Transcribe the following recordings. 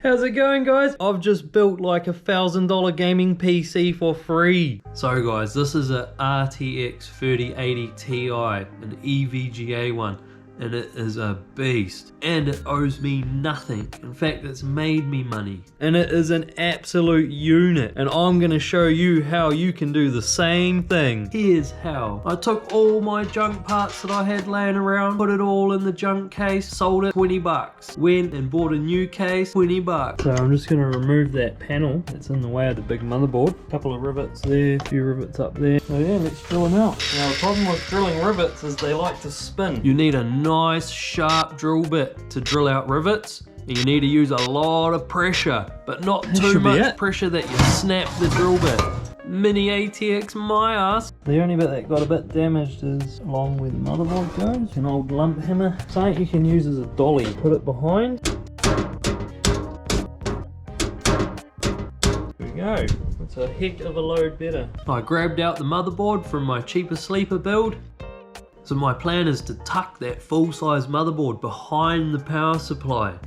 How's it going, guys? I've just built like a $1,000 gaming PC for free. So guys, this is a RTX 3080 Ti, an EVGA one, and it is a beast. And it owes me nothing. In fact, it's made me money. And it is an absolute unit. And I'm gonna show you how you can do the same thing. Here's how. I took all my junk parts that I had laying around, put it all in the junk case, sold it 20 bucks. Went and bought a new case, 20 bucks. So I'm just gonna remove that panel that's in the way of the big motherboard. A couple of rivets there, a few rivets up there. So yeah, let's drill them out. Now the problem with drilling rivets is they like to spin. You need a nice sharp drill bit to drill out rivets. And you need to use a lot of pressure, but not too much pressure that you snap the drill bit. Mini ATX my ass. The only bit that got a bit damaged is along where the motherboard goes. An old lump hammer. Something you can use as a dolly. Put it behind. There we go. It's a heck of a load better. I grabbed out the motherboard from my cheaper sleeper build. So my plan is to tuck that full-size motherboard behind the power supply.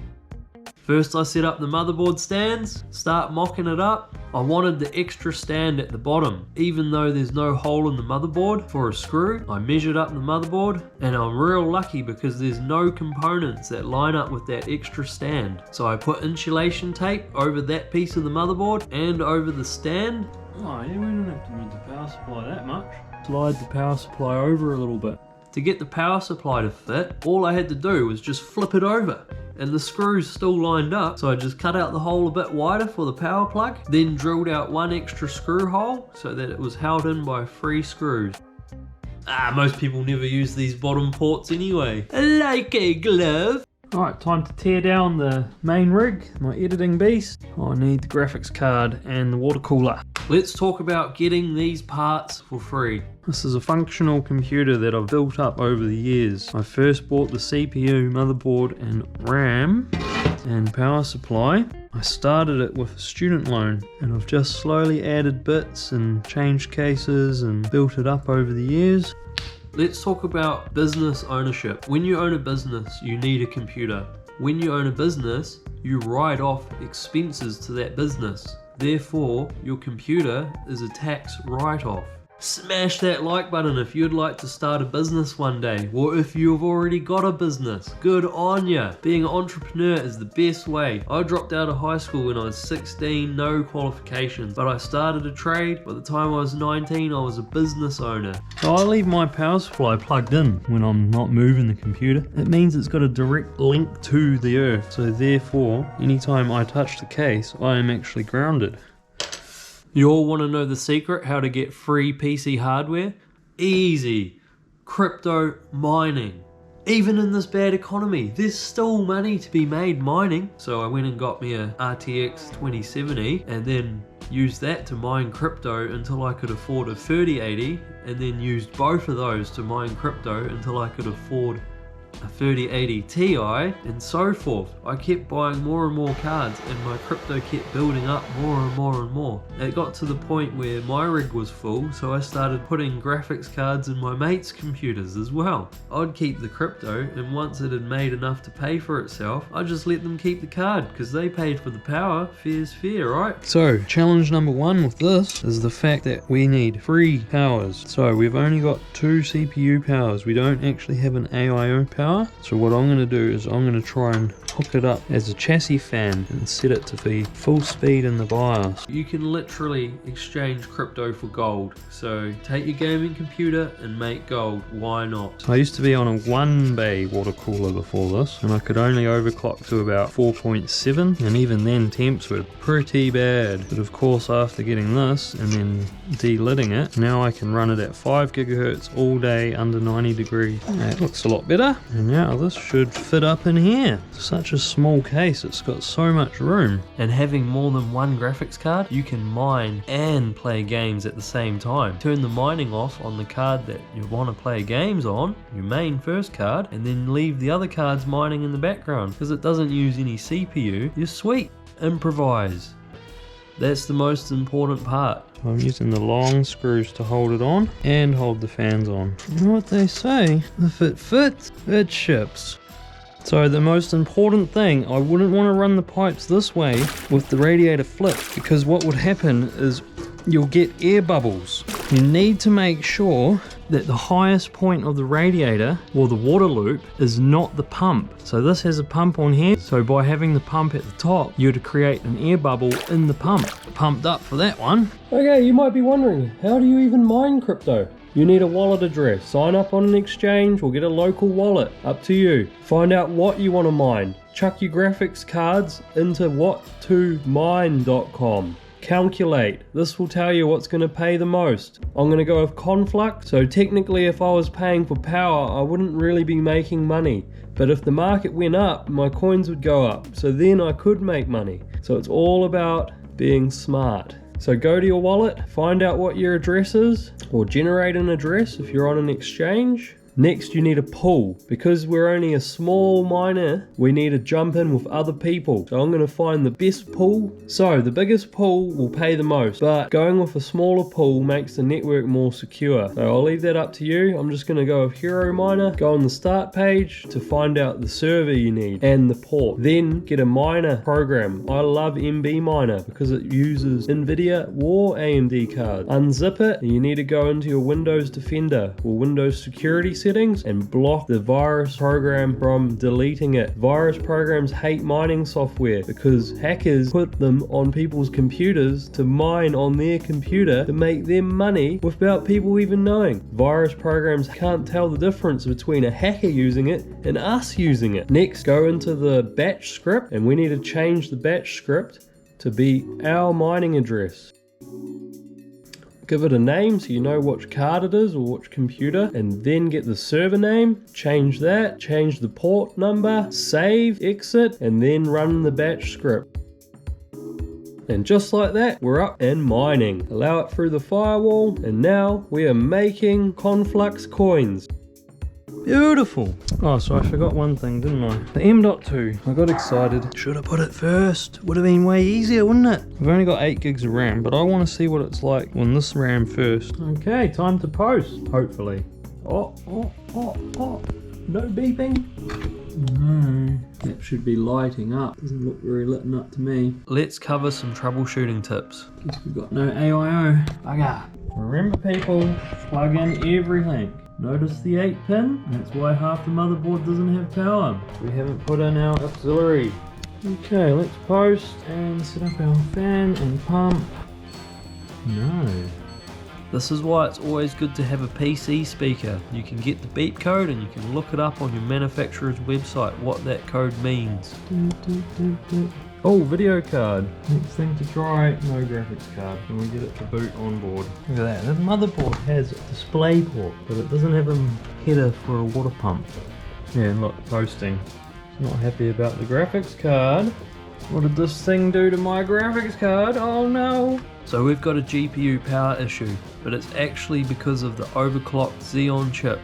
First I set up the motherboard stands, start mocking it up. I wanted the extra stand at the bottom, even though there's no hole in the motherboard for a screw. I measured up the motherboard, and I'm real lucky because there's no components that line up with that extra stand. So I put insulation tape over that piece of the motherboard and over the stand. Oh yeah, we don't have to move the power supply that much. Slide the power supply over a little bit. To get the power supply to fit, all I had to do was just flip it over. And the screws still lined up, so I just cut out the hole a bit wider for the power plug, then drilled out one extra screw hole so that it was held in by 3 screws. Most people never use these bottom ports anyway. Like a glove. Alright, time to tear down the main rig, my editing beast. I need the graphics card and the water cooler. Let's talk about getting these parts for free. This is a functional computer that I've built up over the years. I first bought the CPU, motherboard and RAM and power supply. I started it with a student loan and I've just slowly added bits and changed cases and built it up over the years. Let's talk about business ownership. When you own a business, you need a computer. When you own a business, you write off expenses to that business. Therefore, your computer is a tax write-off. Smash that like button if you'd like to start a business one day, or if you've already got a business. Good on ya. Being an entrepreneur is the best way. I dropped out of high school when I was 16, no qualifications, but I started a trade. By the time I was 19, I was a business owner. So I leave my power supply plugged in when I'm not moving the computer. It means it's got a direct link to the earth, so therefore, anytime I touch the case, I am actually grounded. You all want to know the secret how to get free PC hardware? Easy. Crypto mining. Even in this bad economy, there's still money to be made mining. So I went and got me a RTX 2070 and then used that to mine crypto until I could afford a 3080, and then used both of those to mine crypto until I could afford a 3080 Ti, and so forth. I kept buying more and more cards and my crypto kept building up more and more and more. It got to the point where my rig was full, so I started putting graphics cards in my mates' computers as well. I'd keep the crypto, and once it had made enough to pay for itself, I just let them keep the card because they paid for the power. Fair's fair, right? So challenge number 1 with this is the fact that we need 3 powers. So we've only got 2 CPU powers. We don't actually have an AIO power. So what I'm going to do is I'm going to try and hook it up as a chassis fan and set it to be full speed in the BIOS. You can literally exchange crypto for gold. So take your gaming computer and make gold. Why not? So I used to be on a 1-bay water cooler before this, and I could only overclock to about 4.7, and even then temps were pretty bad. But of course, after getting this and then delidding it, now I can run it at 5 gigahertz all day under 90 degrees. That looks a lot better. And now this should fit up in here. Such a small case, it's got so much room. And having more than 1 graphics card, you can mine and play games at the same time. Turn the mining off on the card that you want to play games on, your main first card, and then leave the other cards mining in the background. Because it doesn't use any CPU, you're sweet. Improvise. That's the most important part. So I'm using the long screws to hold it on and hold the fans on. You know what they say? If it fits, it ships. So the most important thing, I wouldn't want to run the pipes this way with the radiator flipped, because what would happen is you'll get air bubbles. You need to make sure that the highest point of the radiator, or the water loop, is not the pump. So this has a pump on here, so by having the pump at the top, you'd create an air bubble in the pump. Pumped up for that one. Okay, you might be wondering, how do you even mine crypto? You need a wallet address, sign up on an exchange or get a local wallet, up to you. Find out what you want to mine. Chuck your graphics cards into what2mine.com. Calculate. This will tell you what's going to pay the most. I'm going to go with Conflux, so technically if I was paying for power, I wouldn't really be making money. But if the market went up, my coins would go up, so then I could make money. So it's all about being smart. So go to your wallet, find out what your address is, or generate an address if you're on an exchange. Next, you need a pool. Because we're only a small miner, we need to jump in with other people. So I'm going to find the best pool. So the biggest pool will pay the most, but going with a smaller pool makes the network more secure. So I'll leave that up to you. I'm just going to go with Hero Miner, go on the start page to find out the server you need and the port. Then get a miner program. I love MB Miner because it uses NVIDIA or AMD cards. Unzip it, and you need to go into your Windows Defender or Windows Security settings and block the virus program from deleting it. Virus programs hate mining software because hackers put them on people's computers to mine on their computer to make them money without people even knowing. Virus programs can't tell the difference between a hacker using it and us using it. Next, go into the batch script, and we need to change the batch script to be our mining address. Give it a name so you know which card it is or which computer, and then get the server name, change that, change the port number, save, exit, and then run the batch script. And just like that, we're up and mining. Allow it through the firewall, and now we are making Conflux coins. Beautiful. Oh, so I forgot one thing, didn't I? The M.2, I got excited. Should have put it first. Would have been way easier, wouldn't it? I've only got 8 gigs of RAM, but I want to see what it's like on this RAM first. Okay, time to post, hopefully. Oh. No beeping. No, that should be lighting up. Doesn't look very lit up to me. Let's cover some troubleshooting tips. Guess we've got no AIO. Bugger. Remember people, plug in everything. Notice the 8-pin? That's why half the motherboard doesn't have power. We haven't put in our auxiliary. Okay, let's post and set up our fan and pump. No. This is why it's always good to have a PC speaker. You can get the beep code and you can look it up on your manufacturer's website what that code means. Oh, video card. Next thing to try, no graphics card. Can we get it to boot on board? Look at that. The motherboard has a display port, but it doesn't have a header for a water pump. Yeah, look, posting. It's not happy about the graphics card. What did this thing do to my graphics card? Oh no! So we've got a GPU power issue, but it's actually because of the overclocked Xeon chip.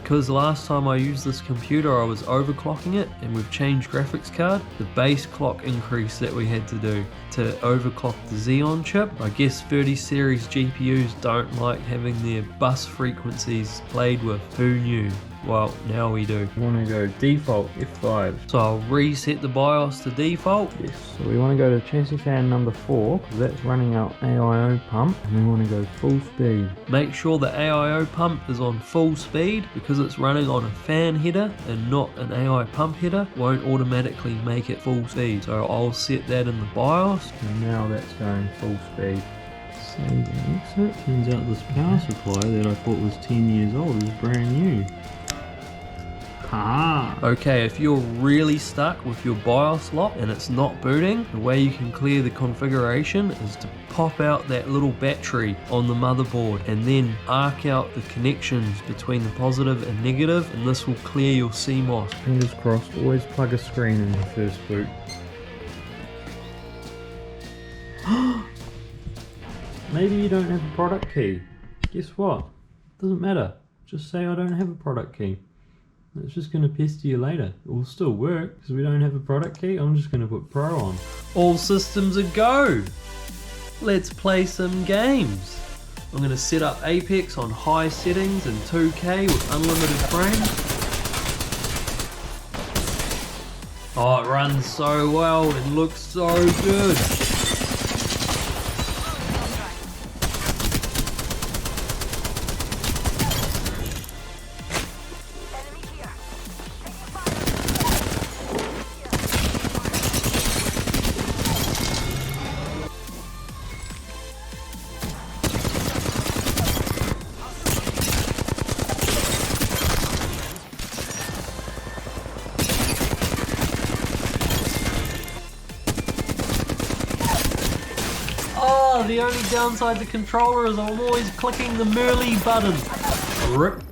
Because last time I used this computer I was overclocking it, and we've changed graphics card, the base clock increase that we had to do to overclock the Xeon chip. I guess 30 series GPUs don't like having their bus frequencies played with. Who knew? Well, now we do. We want to go default F5. So I'll reset the BIOS to default. Yes. So we want to go to chassis fan number 4 because that's running our AIO pump, and we want to go full speed. Make sure the AIO pump is on full speed because it's running on a fan header and not an AI pump header. Won't automatically make it full speed. So I'll set that in the BIOS, and now that's going full speed. Save and exit. Turns out this power supply that I thought was 10 years old is brand new. Okay, if you're really stuck with your BIOS lock and it's not booting, the way you can clear the configuration is to pop out that little battery on the motherboard and then arc out the connections between the positive and negative, and this will clear your CMOS. Fingers crossed, always plug a screen in your first boot. Maybe you don't have a product key. Guess what? Doesn't matter. Just say I don't have a product key. It's just going to pester you later. It will still work because we don't have a product key. I'm just going to put Pro on. All systems a go! Let's play some games. I'm going to set up Apex on high settings and 2K with unlimited frames. Oh, it runs so well. It looks so good. The only downside to controller is I'm always clicking the melee button. Rip.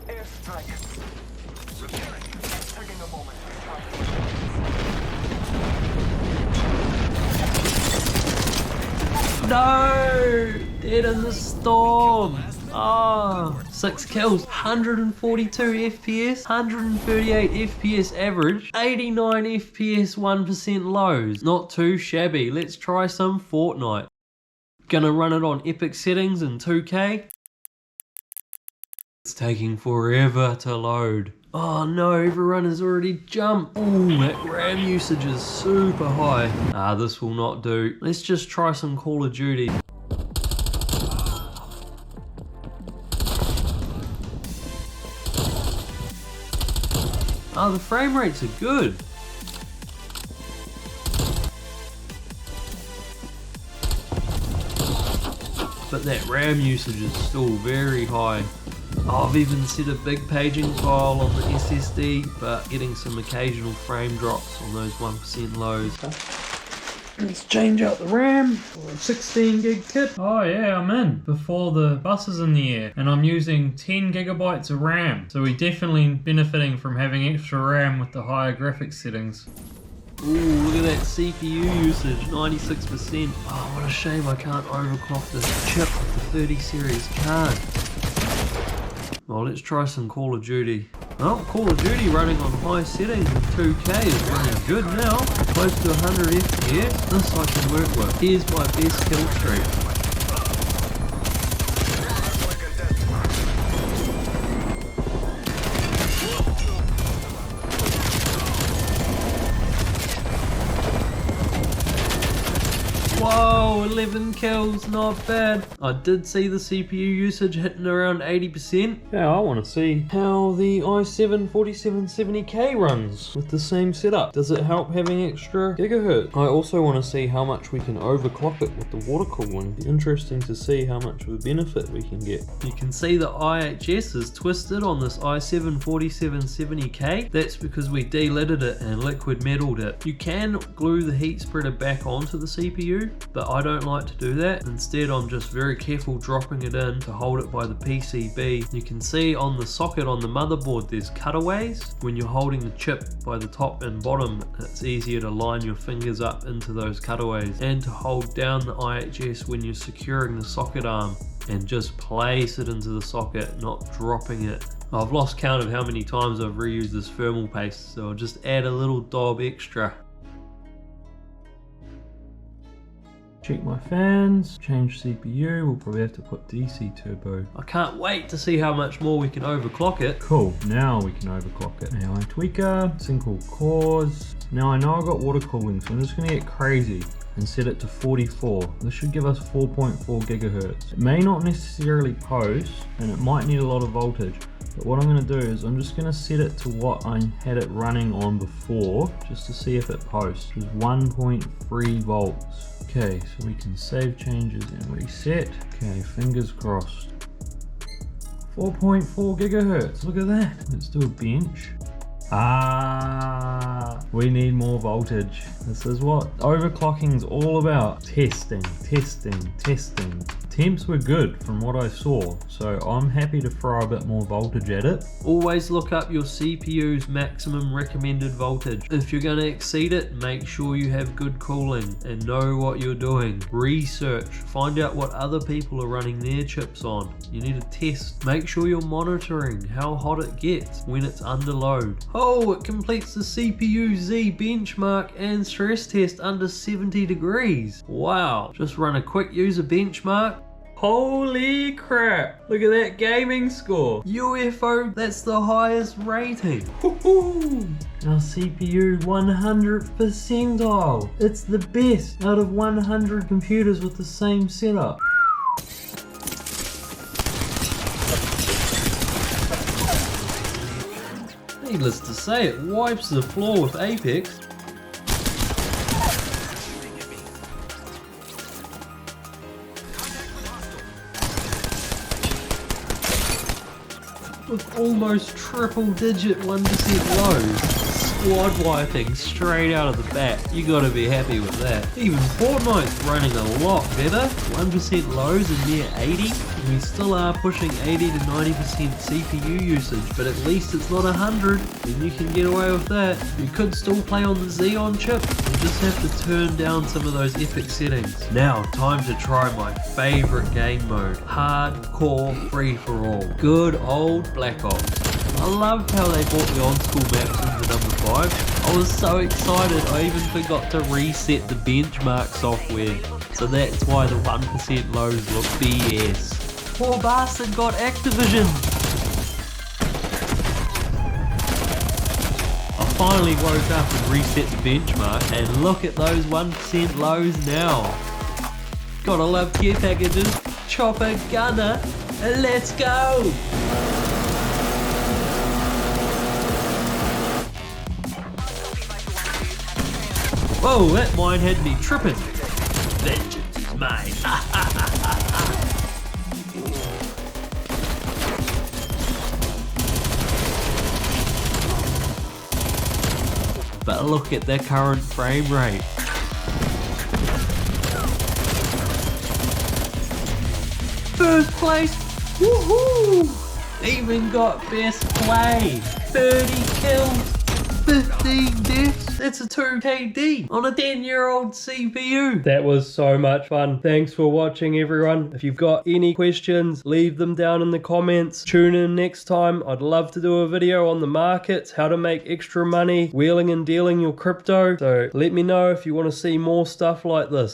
No! Dead in the storm. Ah, 6 kills, 142 FPS, 138 FPS average, 89 FPS 1% lows. Not too shabby. Let's try some Fortnite. Gonna run it on epic settings in 2K. It's taking forever to load. Oh no, everyone has already jumped. Ooh, that RAM usage is super high. Ah, this will not do. Let's just try some Call of Duty. Ah, the frame rates are good. But that RAM usage is still very high. Oh, I've even set a big paging file on the SSD, but getting some occasional frame drops on those 1% lows. Let's change out the RAM for a 16 gig kit. Oh yeah, I'm in before the bus is in the air, and I'm using 10 gigabytes of RAM. So we're definitely benefiting from having extra RAM with the higher graphics settings. Ooh, look at that CPU usage, 96%. Oh, what a shame I can't overclock this chip with the 30 series card. Well, let's try some Call of Duty. Well, Call of Duty running on high settings in 2K is running good now. Close to 100 FPS. This I can work with. Here's my best kill streak. Whoa, 11 kills, not bad. I did see the CPU usage hitting around 80%. Yeah, I want to see how the i7-4770K runs with the same setup. Does it help having extra gigahertz? I also want to see how much we can overclock it with the water cooling. Be interesting to see how much of a benefit we can get. You can see the IHS is twisted on this i7-4770K. That's because we delided it and liquid metalled it. You can glue the heat spreader back onto the CPU, but I don't like to do that. Instead, I'm just very careful dropping it in to hold it by the PCB. You can see on the socket on the motherboard there's cutaways. When you're holding the chip by the top and bottom, it's easier to line your fingers up into those cutaways and to hold down the IHS when you're securing the socket arm, and just place it into the socket, not dropping it. I've lost count of how many times I've reused this thermal paste, so I'll just add a little daub extra. Check my fans, change CPU, we'll probably have to put DC turbo. I can't wait to see how much more we can overclock it. Cool, now we can overclock it. AI tweaker, sync all cores. Now I know I've got water cooling, so I'm just gonna get crazy and set it to 44. This should give us 4.4 gigahertz. It may not necessarily post, and it might need a lot of voltage, but what I'm going to do is I'm just going to set it to what I had it running on before, just to see if it posts, which is 1.3 volts. Okay, so we can save changes and reset. Okay, fingers crossed. 4.4 gigahertz, look at that. Let's do a bench. We need more voltage. This is what overclocking is all about. Testing, testing, testing. Temps were good from what I saw, so I'm happy to throw a bit more voltage at it. Always look up your CPU's maximum recommended voltage. If you're going to exceed it, make sure you have good cooling and know what you're doing. Research, find out what other people are running their chips on. You need to test. Make sure you're monitoring how hot it gets when it's under load. Oh, it completes the CPU Z benchmark and stress test under 70 degrees. Wow, just run a quick user benchmark. Holy crap, look at that gaming score. UFO, that's the highest rating. Woohoo! Our CPU 100th percentile. It's the best out of 100 computers with the same setup. Needless to say, it wipes the floor with Apex. With almost triple digit 1% lows. Squad wiping straight out of the bat. You gotta be happy with that. Even Fortnite's running a lot better. 1% lows and near 80. And we still are pushing 80 to 90% CPU usage, but at least it's not 100, and you can get away with that. You could still play on the Xeon chip. You just have to turn down some of those epic settings. Now, time to try my favorite game mode. Hardcore free-for-all. Good old Black Ops. I loved how they brought the on-school maps into number 5. I was so excited I even forgot to reset the benchmark software. So that's why the 1% lows look BS. Poor bastard got Activision. I finally woke up and reset the benchmark, and look at those 1% lows now. Gotta love care packages. Chopper gunner, and let's go! Whoa, that mine had me tripping. Vengeance is mine. But look at the current frame rate. First place, woohoo! Even got best play. 30 kills. 15 deaths, that's a 2KD on a 10-year-old CPU. That was so much fun. Thanks for watching, everyone. If you've got any questions, leave them down in the comments. Tune in next time. I'd love to do a video on the markets, how to make extra money, wheeling and dealing your crypto. So let me know if you want to see more stuff like this.